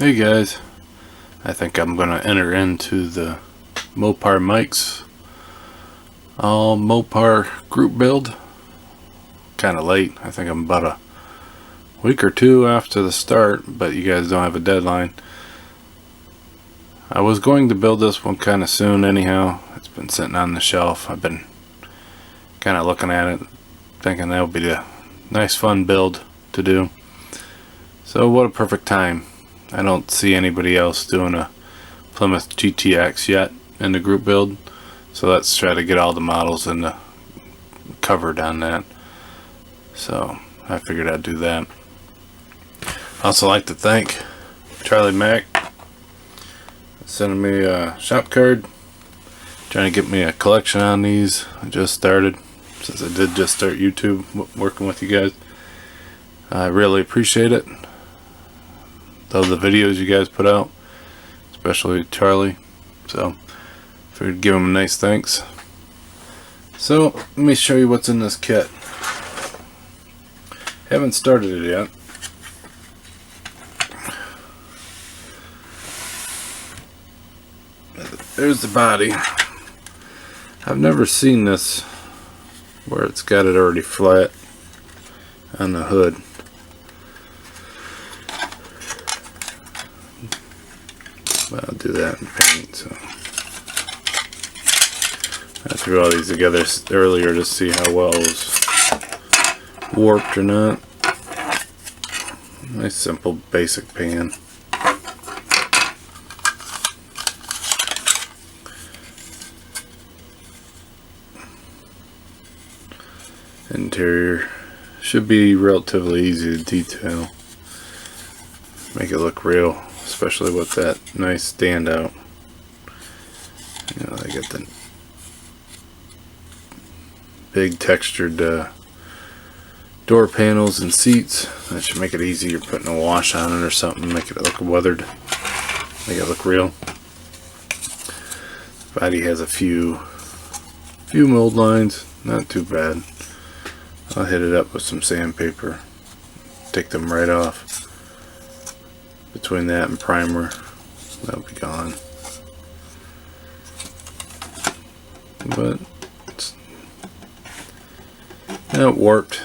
Hey guys, I think I'm going to enter into the Mopar mics All Mopar Group Build. Kind of late. I think I'm about a week or two after the start, but you guys don't have a deadline. I was going to build this one kind of soon anyhow. It's been sitting on the shelf. I've been kind of looking at it, thinking that would be a nice fun build to do. So what a perfect time. I don't see anybody else doing a Plymouth GTX yet in the group build, so let's try to get all the models in the covered on that. So I figured I'd do that. I also like to thank Charlie Mack sending me a shop card, trying to get me a collection on these. I just started, since I did just start YouTube working with you guys. I really appreciate it. Love the videos you guys put out, especially Charlie. So figured give him a nice thanks. So let me show you what's in this kit. Haven't started it yet. There's the body. I've never seen this where it's got it already flat on the hood. I'll do that in paint. So I threw all these together earlier to see how well it was warped or not. Nice simple basic pan. Interior should be relatively easy to detail. Make it look real, especially with that nice standout. You know, they get the big textured door panels and seats. That should make it easier putting a wash on it or something, make it look weathered, make it look real. Body has a few mold lines, not too bad. I'll hit it up with some sandpaper, take them right off. Between that and primer, that'll be gone. But it warped.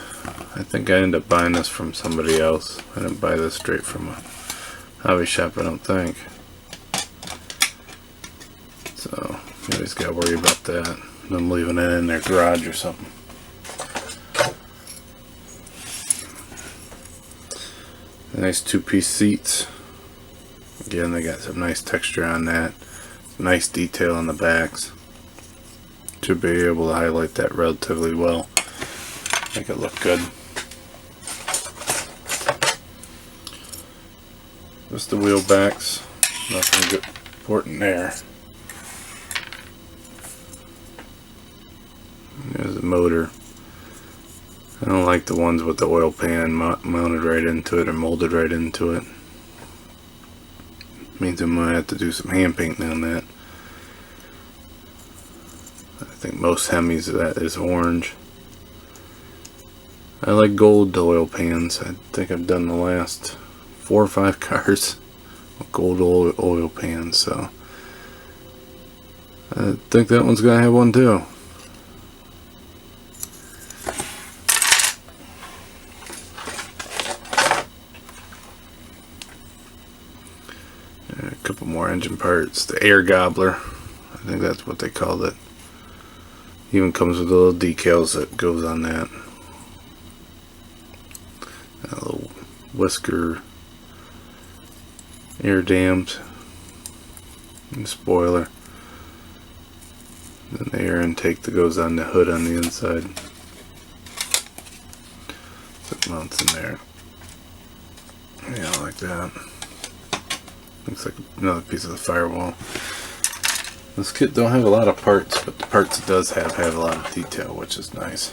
I think I ended up buying this from somebody else. I didn't buy this straight from a hobby shop, I don't think. So you always gotta worry about that. Them leaving it in their garage or something. Nice two-piece seats. Again, they got some nice texture on that. Nice detail on the backs. Should be able to highlight that relatively well. Make it look good. Just the wheel backs. Nothing good important there. There's the motor. I don't like the ones with the oil pan mounted right into it or molded right into it. Means I'm going to have to do some hand painting on that. I think most Hemis that is orange. I like gold oil pans. I think I've done the last 4 or 5 cars with gold oil pans, so I think that one's going to have one too. A couple more engine parts. The air gobbler, I think that's what they called it. Even comes with the little decals that goes on that. A little whisker, air dams, and spoiler. Then the air intake that goes on the hood on the inside. That mounts in there. Yeah, like that. Looks like another piece of the firewall. This kit don't have a lot of parts, but the parts it does have a lot of detail, which is nice.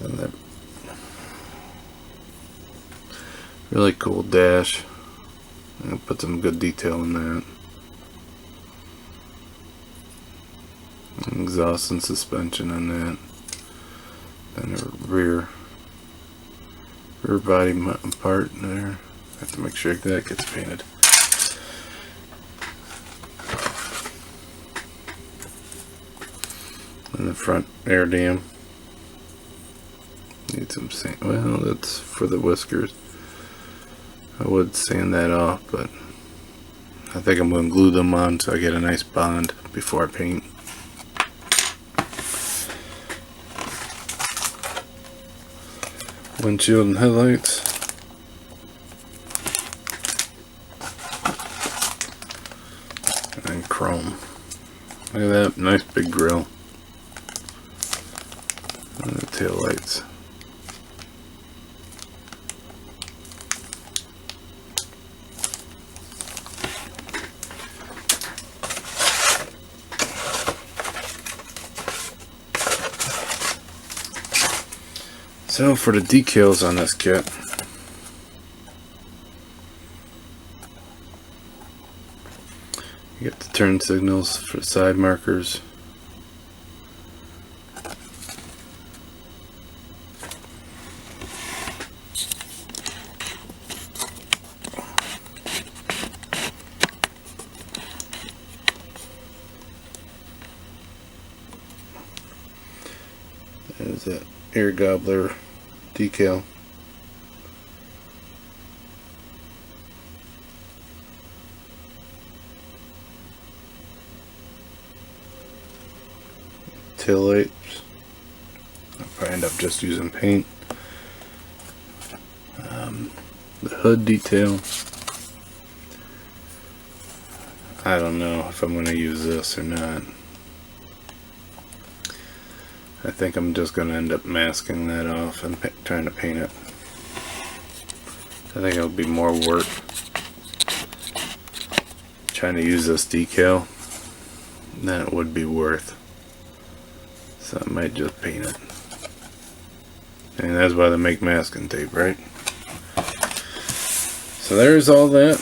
And then that really cool dash. I'm gonna put some good detail in that. Exhaust and suspension on that. Then the rear body part there. have to make sure that gets painted. And the front air dam needs some sand. Well, that's for the whiskers. I would sand that off, but I think I'm going to glue them on so I get a nice bond before I paint. Windshield and headlights. And chrome. Look at that, nice big grill. And the tail lights. So for the decals on this kit, you get the turn signals for side markers. There's that air gobbler decal. Tail lights. I'll probably end up just using paint. The hood detail. I don't know if I'm going to use this or not. I think I'm just going to end up masking that off and trying to paint it. I think it'll be more work trying to use this decal than it would be worth. So I might just paint it. And that's why they make masking tape, right? So there's all that.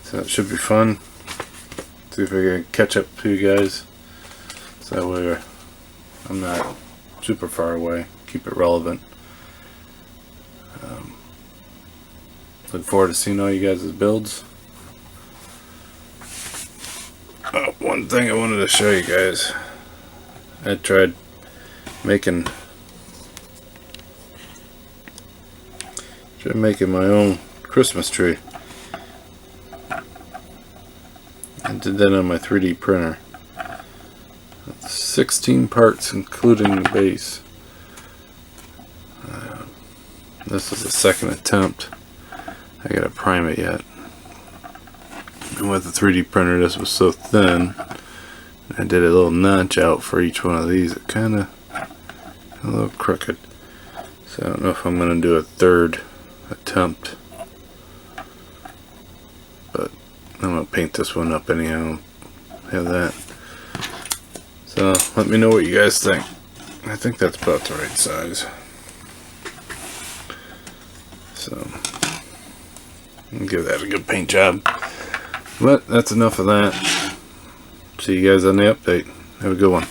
So it should be fun. See if I can catch up to you guys. So that way I'm not super far away. Keep it relevant. Look forward to seeing all you guys' builds. Oh, one thing I wanted to show you guys. I tried making my own Christmas tree. I did that on my 3D printer. 16 parts including the base. This is the second attempt. I gotta prime it yet. And with the 3D printer this was so thin, I did a little notch out for each one of these. It kinda a little crooked. So I don't know if I'm gonna do a third attempt. But I'm gonna paint this one up anyhow. Have that. So let me know what you guys think. I think that's about the right size. So I'll give that a good paint job. But that's enough of that. See you guys on the update. Have a good one.